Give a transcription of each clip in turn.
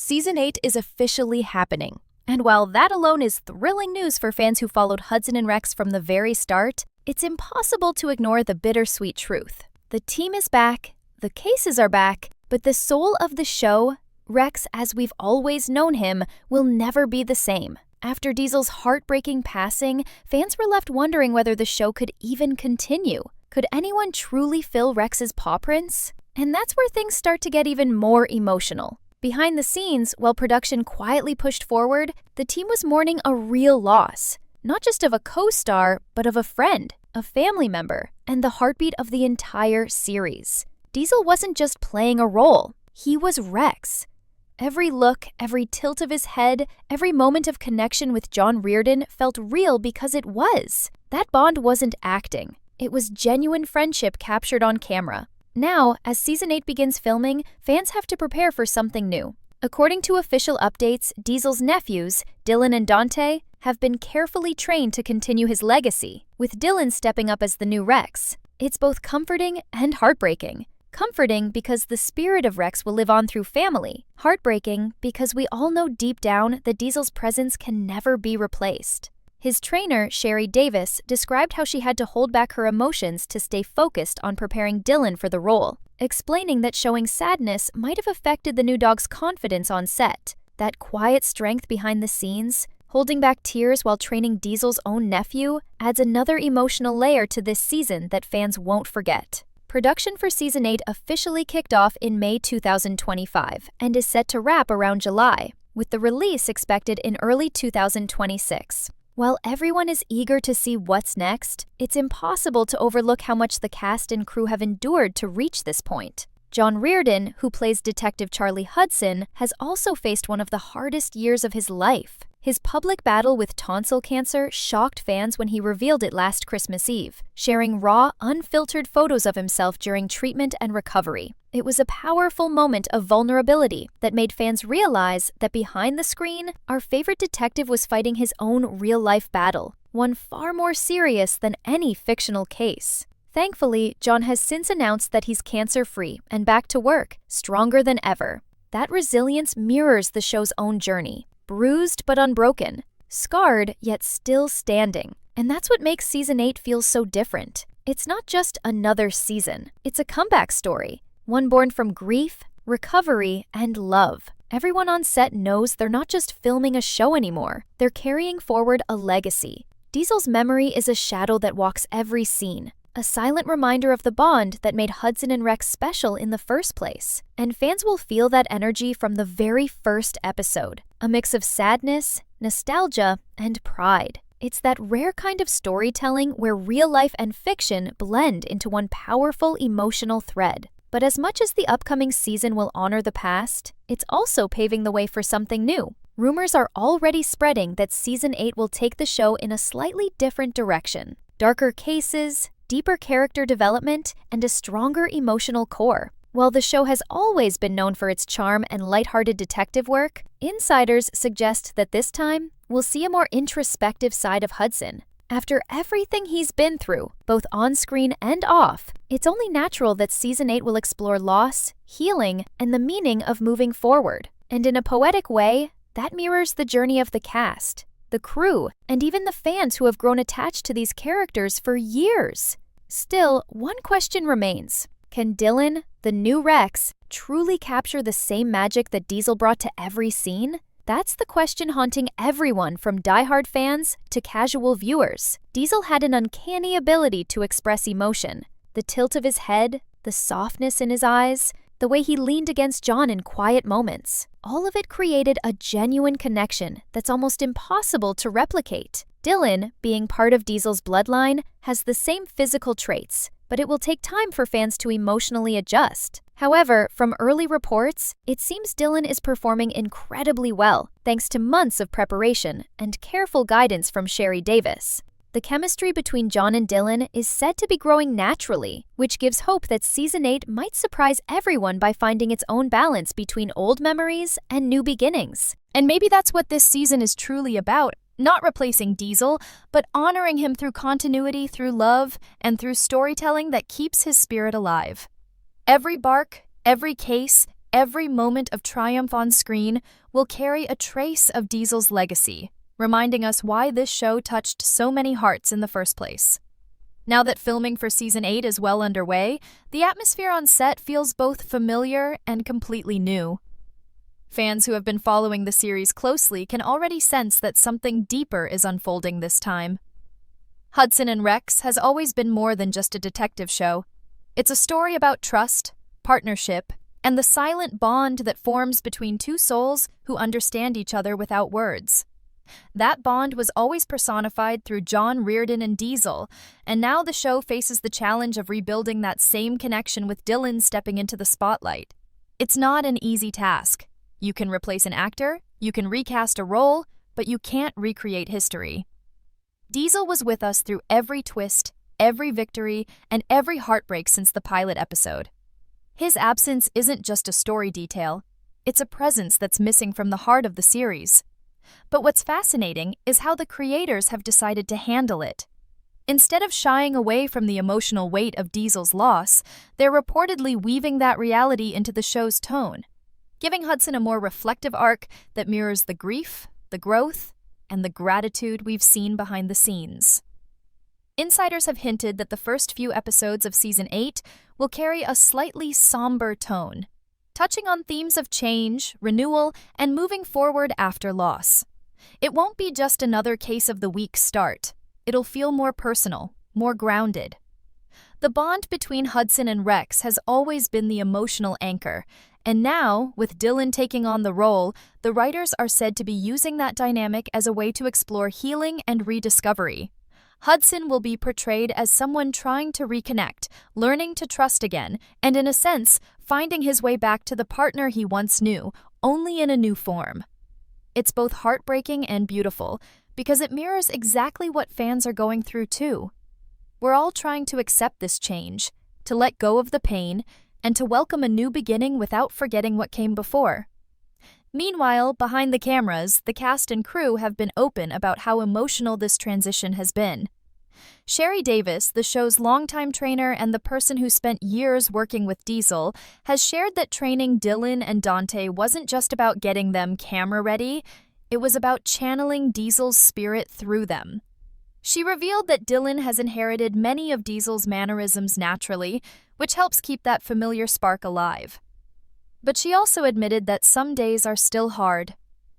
Season 8 is officially happening. And while that alone is thrilling news for fans who followed Hudson and Rex from the very start, it's impossible to ignore the bittersweet truth. The team is back, the cases are back, but the soul of the show, Rex as we've always known him, will never be the same. After Diesel's heartbreaking passing, fans were left wondering whether the show could even continue. Could anyone truly fill Rex's paw prints? And that's where things start to get even more emotional. Behind the scenes, while production quietly pushed forward, the team was mourning a real loss. Not just of a co-star, but of a friend, a family member, and the heartbeat of the entire series. Diesel wasn't just playing a role, he was Rex. Every look, every tilt of his head, every moment of connection with John Reardon felt real because it was. That bond wasn't acting. It was genuine friendship captured on camera. Now, as Season 8 begins filming, fans have to prepare for something new. According to official updates, Diesel's nephews, Dylan and Dante, have been carefully trained to continue his legacy, with Dylan stepping up as the new Rex. It's both comforting and heartbreaking. Comforting because the spirit of Rex will live on through family. Heartbreaking because we all know deep down that Diesel's presence can never be replaced. His trainer, Sherry Davis, described how she had to hold back her emotions to stay focused on preparing Dylan for the role, explaining that showing sadness might have affected the new dog's confidence on set. That quiet strength behind the scenes, holding back tears while training Diesel's own nephew, adds another emotional layer to this season that fans won't forget. Production for Season 8 officially kicked off in May 2025 and is set to wrap around July, with the release expected in early 2026. While everyone is eager to see what's next, it's impossible to overlook how much the cast and crew have endured to reach this point. John Reardon, who plays Detective Charlie Hudson, has also faced one of the hardest years of his life. His public battle with tonsil cancer shocked fans when he revealed it last Christmas Eve, sharing raw, unfiltered photos of himself during treatment and recovery. It was a powerful moment of vulnerability that made fans realize that behind the screen, our favorite detective was fighting his own real-life battle, one far more serious than any fictional case. Thankfully, John has since announced that he's cancer-free and back to work, stronger than ever. That resilience mirrors the show's own journey. Bruised but unbroken, scarred yet still standing. And that's what makes Season 8 feel so different. It's not just another season, it's a comeback story, one born from grief, recovery, and love. Everyone on set knows they're not just filming a show anymore, they're carrying forward a legacy. Diesel's memory is a shadow that walks every scene, a silent reminder of the bond that made Hudson and Rex special in the first place. And fans will feel that energy from the very first episode, a mix of sadness, nostalgia, and pride. It's that rare kind of storytelling where real life and fiction blend into one powerful emotional thread. But as much as the upcoming season will honor the past, it's also paving the way for something new. Rumors are already spreading that Season 8 will take the show in a slightly different direction. Darker cases, deeper character development, and a stronger emotional core. While the show has always been known for its charm and lighthearted detective work, insiders suggest that this time, we'll see a more introspective side of Hudson. After everything he's been through, both on-screen and off, it's only natural that Season 8 will explore loss, healing, and the meaning of moving forward. And in a poetic way, that mirrors the journey of the cast, the crew, and even the fans who have grown attached to these characters for years. Still, one question remains. Can Dylan, the new Rex, truly capture the same magic that Diesel brought to every scene? That's the question haunting everyone from diehard fans to casual viewers. Diesel had an uncanny ability to express emotion. The tilt of his head, the softness in his eyes, the way he leaned against John in quiet moments. All of it created a genuine connection that's almost impossible to replicate. Dylan, being part of Diesel's bloodline, has the same physical traits, but it will take time for fans to emotionally adjust. However, from early reports, it seems Dylan is performing incredibly well, thanks to months of preparation and careful guidance from Sherry Davis. The chemistry between John and Dylan is said to be growing naturally, which gives hope that Season 8 might surprise everyone by finding its own balance between old memories and new beginnings. And maybe that's what this season is truly about. Not replacing Diesel, but honoring him through continuity, through love, and through storytelling that keeps his spirit alive. Every bark, every case, every moment of triumph on screen will carry a trace of Diesel's legacy, reminding us why this show touched so many hearts in the first place. Now that filming for Season 8 is well underway, the atmosphere on set feels both familiar and completely new. Fans who have been following the series closely can already sense that something deeper is unfolding this time. Hudson and Rex has always been more than just a detective show. It's a story about trust, partnership, and the silent bond that forms between two souls who understand each other without words. That bond was always personified through John Reardon and Diesel, and now the show faces the challenge of rebuilding that same connection with Dylan stepping into the spotlight. It's not an easy task. You can replace an actor, you can recast a role, but you can't recreate history. Diesel was with us through every twist, every victory, and every heartbreak since the pilot episode. His absence isn't just a story detail, it's a presence that's missing from the heart of the series. But what's fascinating is how the creators have decided to handle it. Instead of shying away from the emotional weight of Diesel's loss, they're reportedly weaving that reality into the show's tone, giving Hudson a more reflective arc that mirrors the grief, the growth, and the gratitude we've seen behind the scenes. Insiders have hinted that the first few episodes of Season 8 will carry a slightly somber tone, touching on themes of change, renewal, and moving forward after loss. It won't be just another case of the weak start. It'll feel more personal, more grounded. The bond between Hudson and Rex has always been the emotional anchor, and now, with Dylan taking on the role, the writers are said to be using that dynamic as a way to explore healing and rediscovery. Hudson will be portrayed as someone trying to reconnect, learning to trust again, and in a sense, finding his way back to the partner he once knew, only in a new form. It's both heartbreaking and beautiful, because it mirrors exactly what fans are going through too. We're all trying to accept this change, to let go of the pain, and to welcome a new beginning without forgetting what came before. Meanwhile, behind the cameras, the cast and crew have been open about how emotional this transition has been. Sherry Davis, the show's longtime trainer and the person who spent years working with Diesel, has shared that training Dylan and Dante wasn't just about getting them camera ready, it was about channeling Diesel's spirit through them. She revealed that Dylan has inherited many of Diesel's mannerisms naturally, which helps keep that familiar spark alive. But she also admitted that some days are still hard.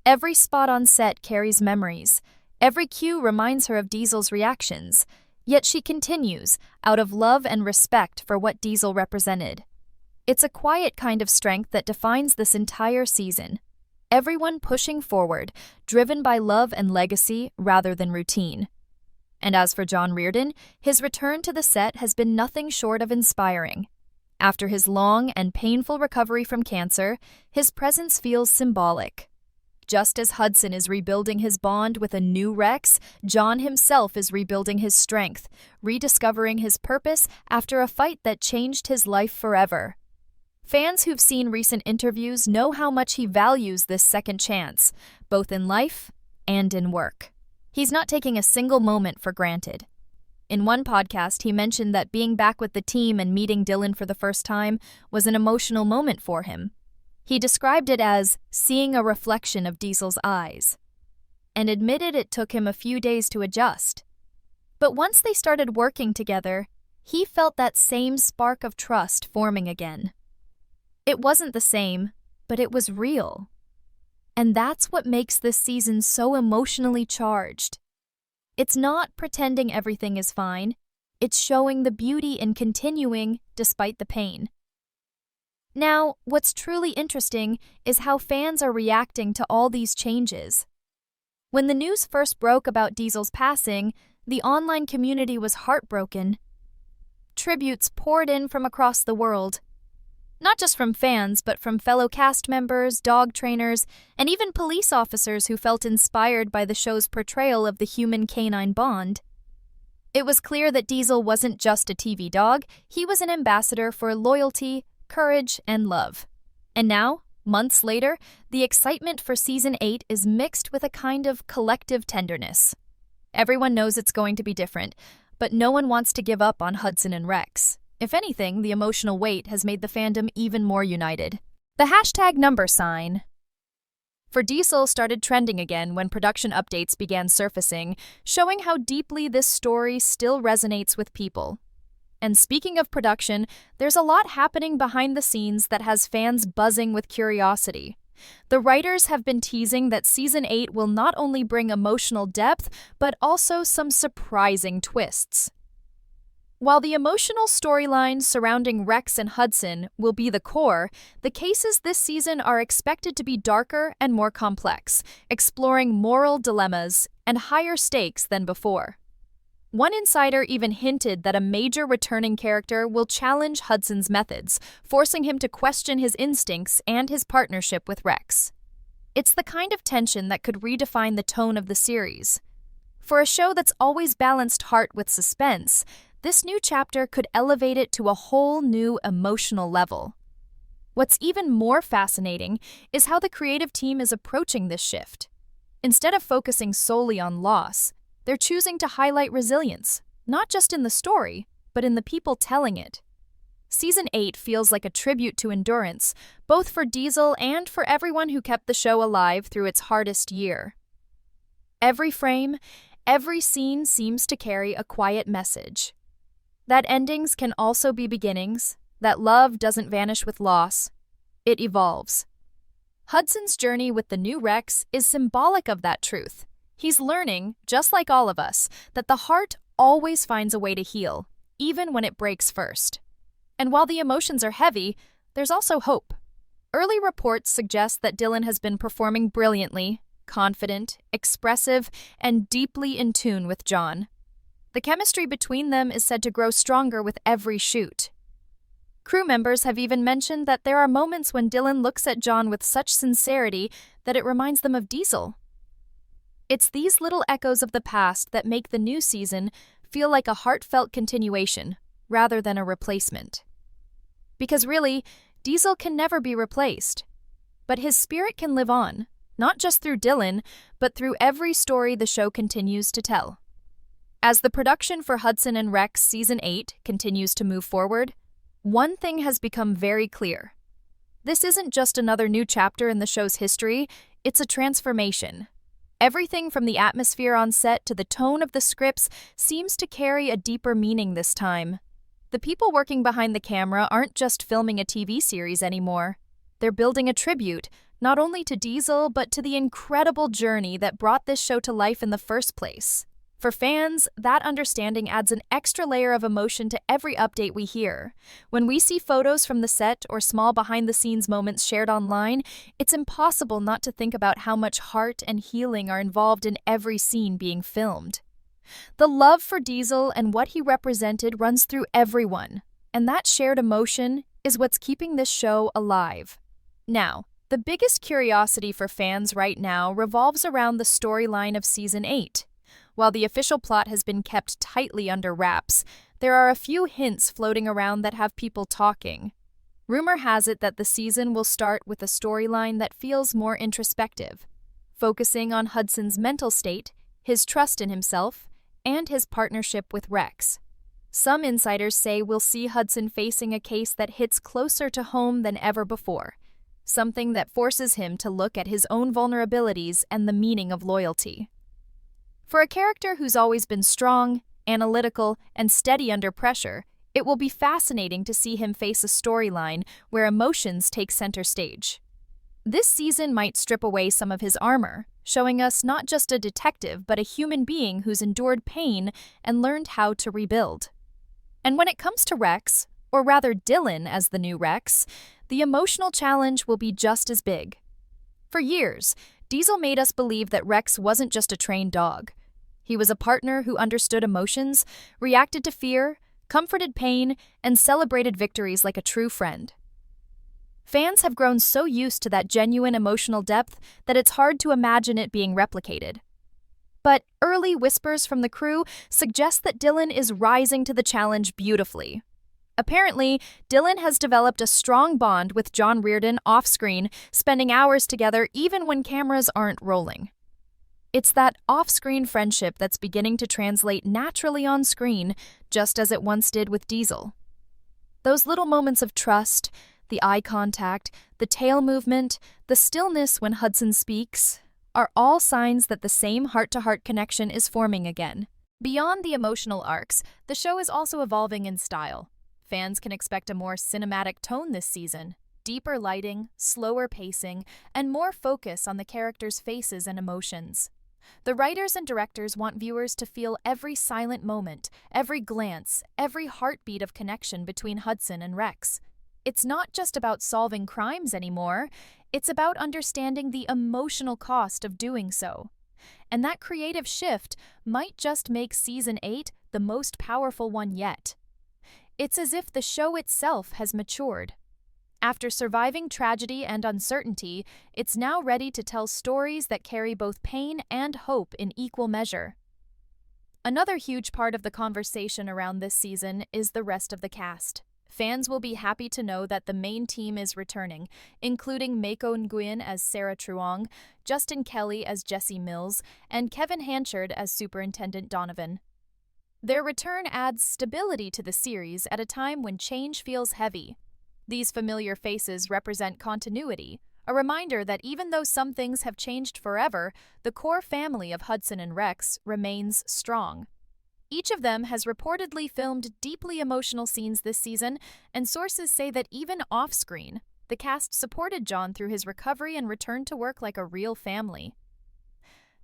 Every spot on set carries memories. Every cue reminds her of Diesel's reactions. Yet she continues, out of love and respect for what Diesel represented. It's a quiet kind of strength that defines this entire season. Everyone pushing forward, driven by love and legacy rather than routine. And as for John Reardon, his return to the set has been nothing short of inspiring. After his long and painful recovery from cancer, his presence feels symbolic. Just as Hudson is rebuilding his bond with a new Rex, John himself is rebuilding his strength, rediscovering his purpose after a fight that changed his life forever. Fans who've seen recent interviews know how much he values this second chance, both in life and in work. He's not taking a single moment for granted. In one podcast, he mentioned that being back with the team and meeting Dylan for the first time was an emotional moment for him. He described it as seeing a reflection of Diesel's eyes, and admitted it took him a few days to adjust. But once they started working together, he felt that same spark of trust forming again. It wasn't the same, but it was real. And that's what makes this season so emotionally charged. It's not pretending everything is fine, it's showing the beauty in continuing despite the pain. Now, what's truly interesting is how fans are reacting to all these changes. When the news first broke about Diesel's passing, the online community was heartbroken. Tributes poured in from across the world. Not just from fans, but from fellow cast members, dog trainers, and even police officers who felt inspired by the show's portrayal of the human-canine bond. It was clear that Diesel wasn't just a TV dog, he was an ambassador for loyalty, courage, and love. And now, months later, the excitement for Season 8 is mixed with a kind of collective tenderness. Everyone knows it's going to be different, but no one wants to give up on Hudson and Rex. If anything, the emotional weight has made the fandom even more united. The hashtag number sign for Diesel started trending again when production updates began surfacing, showing how deeply this story still resonates with people. And speaking of production, there's a lot happening behind the scenes that has fans buzzing with curiosity. The writers have been teasing that Season 8 will not only bring emotional depth, but also some surprising twists. While the emotional storylines surrounding Rex and Hudson will be the core, the cases this season are expected to be darker and more complex, exploring moral dilemmas and higher stakes than before. One insider even hinted that a major returning character will challenge Hudson's methods, forcing him to question his instincts and his partnership with Rex. It's the kind of tension that could redefine the tone of the series. For a show that's always balanced heart with suspense, this new chapter could elevate it to a whole new emotional level. What's even more fascinating is how the creative team is approaching this shift. Instead of focusing solely on loss, they're choosing to highlight resilience, not just in the story, but in the people telling it. Season 8 feels like a tribute to endurance, both for Diesel and for everyone who kept the show alive through its hardest year. Every frame, every scene seems to carry a quiet message. That endings can also be beginnings, that love doesn't vanish with loss, it evolves. Hudson's journey with the new Rex is symbolic of that truth. He's learning, just like all of us, that the heart always finds a way to heal, even when it breaks first. And while the emotions are heavy, there's also hope. Early reports suggest that Dylan has been performing brilliantly, confident, expressive, and deeply in tune with John. The chemistry between them is said to grow stronger with every shoot. Crew members have even mentioned that there are moments when Dylan looks at John with such sincerity that it reminds them of Diesel. It's these little echoes of the past that make the new season feel like a heartfelt continuation, rather than a replacement. Because really, Diesel can never be replaced. But his spirit can live on, not just through Dylan, but through every story the show continues to tell. As the production for Hudson and Rex Season 8 continues to move forward, one thing has become very clear. This isn't just another new chapter in the show's history, it's a transformation. Everything from the atmosphere on set to the tone of the scripts seems to carry a deeper meaning this time. The people working behind the camera aren't just filming a TV series anymore. They're building a tribute, not only to Diesel, but to the incredible journey that brought this show to life in the first place. For fans, that understanding adds an extra layer of emotion to every update we hear. When we see photos from the set or small behind-the-scenes moments shared online, it's impossible not to think about how much heart and healing are involved in every scene being filmed. The love for Diesel and what he represented runs through everyone, and that shared emotion is what's keeping this show alive. Now, the biggest curiosity for fans right now revolves around the storyline of Season 8. While the official plot has been kept tightly under wraps, there are a few hints floating around that have people talking. Rumor has it that the season will start with a storyline that feels more introspective, focusing on Hudson's mental state, his trust in himself, and his partnership with Rex. Some insiders say we'll see Hudson facing a case that hits closer to home than ever before, something that forces him to look at his own vulnerabilities and the meaning of loyalty. For a character who's always been strong, analytical, and steady under pressure, it will be fascinating to see him face a storyline where emotions take center stage. This season might strip away some of his armor, showing us not just a detective but a human being who's endured pain and learned how to rebuild. And when it comes to Rex, or rather Dylan as the new Rex, the emotional challenge will be just as big. For years, Diesel made us believe that Rex wasn't just a trained dog. He was a partner who understood emotions, reacted to fear, comforted pain, and celebrated victories like a true friend. Fans have grown so used to that genuine emotional depth that it's hard to imagine it being replicated. But early whispers from the crew suggest that Dylan is rising to the challenge beautifully. Apparently, Dylan has developed a strong bond with John Reardon off-screen, spending hours together even when cameras aren't rolling. It's that off-screen friendship that's beginning to translate naturally on screen, just as it once did with Diesel. Those little moments of trust, The eye contact, the tail movement, the stillness when Hudson speaks are all signs that the same heart-to-heart connection is forming again. Beyond the emotional arcs, the show is also evolving in style. Fans can expect a more cinematic tone this season, deeper lighting, slower pacing, and more focus on the characters' faces and emotions. The writers and directors want viewers to feel every silent moment, every glance, every heartbeat of connection between Hudson and Rex. It's not just about solving crimes anymore, it's about understanding the emotional cost of doing so. And that creative shift might just make Season 8 the most powerful one yet. It's as if the show itself has matured. After surviving tragedy and uncertainty, it's now ready to tell stories that carry both pain and hope in equal measure. Another huge part of the conversation around this season is the rest of the cast. Fans will be happy to know that the main team is returning, including Mako Nguyen as Sarah Truong, Justin Kelly as Jesse Mills, and Kevin Hanchard as Superintendent Donovan. Their return adds stability to the series at a time when change feels heavy. These familiar faces represent continuity, a reminder that even though some things have changed forever, the core family of Hudson and Rex remains strong. Each of them has reportedly filmed deeply emotional scenes this season, and sources say that even off-screen, the cast supported John through his recovery and returned to work like a real family.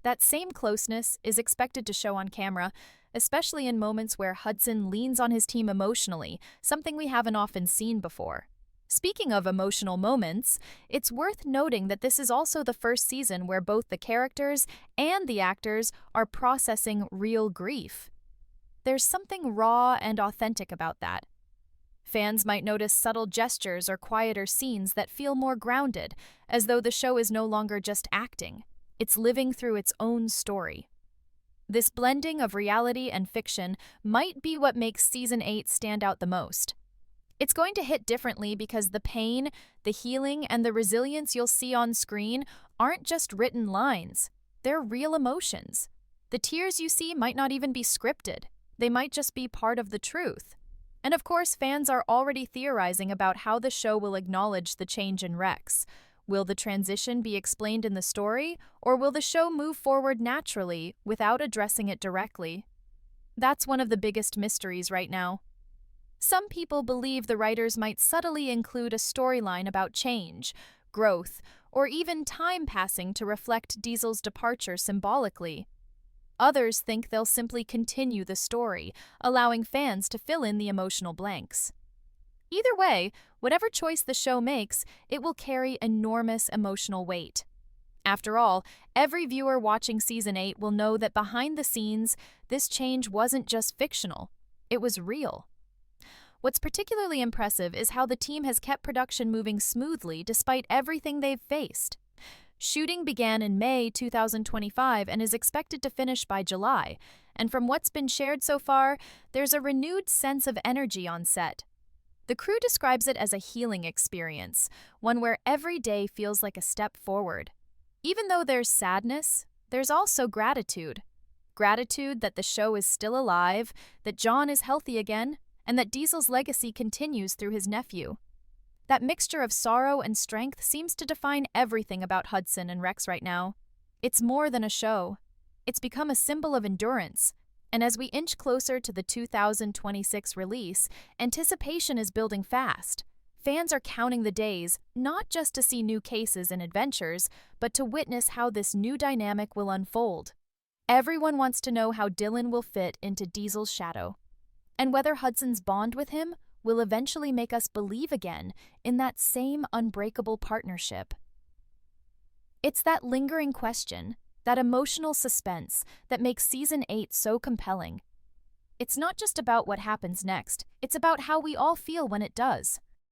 That same closeness is expected to show on camera, especially in moments where Hudson leans on his team emotionally, something we haven't often seen before. Speaking of emotional moments, it's worth noting that this is also the first season where both the characters and the actors are processing real grief. There's something raw and authentic about that. Fans might notice subtle gestures or quieter scenes that feel more grounded, as though the show is no longer just acting. It's living through its own story. This blending of reality and fiction might be what makes Season 8 stand out the most. It's going to hit differently because the pain, the healing, and the resilience you'll see on screen aren't just written lines. They're real emotions. The tears you see might not even be scripted. They might just be part of the truth. And of course, fans are already theorizing about how the show will acknowledge the change in Rex. Will the transition be explained in the story, or will the show move forward naturally without addressing it directly? That's one of the biggest mysteries right now. Some people believe the writers might subtly include a storyline about change, growth, or even time passing to reflect Diesel's departure symbolically. Others think they'll simply continue the story, allowing fans to fill in the emotional blanks. Either way, whatever choice the show makes, it will carry enormous emotional weight. After all, every viewer watching Season 8 will know that behind the scenes, this change wasn't just fictional, it was real. What's particularly impressive is how the team has kept production moving smoothly despite everything they've faced. Shooting began in May 2025 and is expected to finish by July, and from what's been shared so far, there's a renewed sense of energy on set. The crew describes it as a healing experience, one where every day feels like a step forward. Even though there's sadness, there's also gratitude. Gratitude that the show is still alive, that John is healthy again, and that Diesel's legacy continues through his nephew. That mixture of sorrow and strength seems to define everything about Hudson and Rex right now. It's more than a show. It's become a symbol of endurance. And as we inch closer to the 2026 release, anticipation is building fast. Fans are counting the days, not just to see new cases and adventures, but to witness how this new dynamic will unfold. Everyone wants to know how Dylan will fit into Diesel's shadow, and whether Hudson's bond with him will eventually make us believe again in that same unbreakable partnership. It's that lingering question, that emotional suspense, that makes Season 8 so compelling. It's not just about what happens next, it's about how we all feel when it does.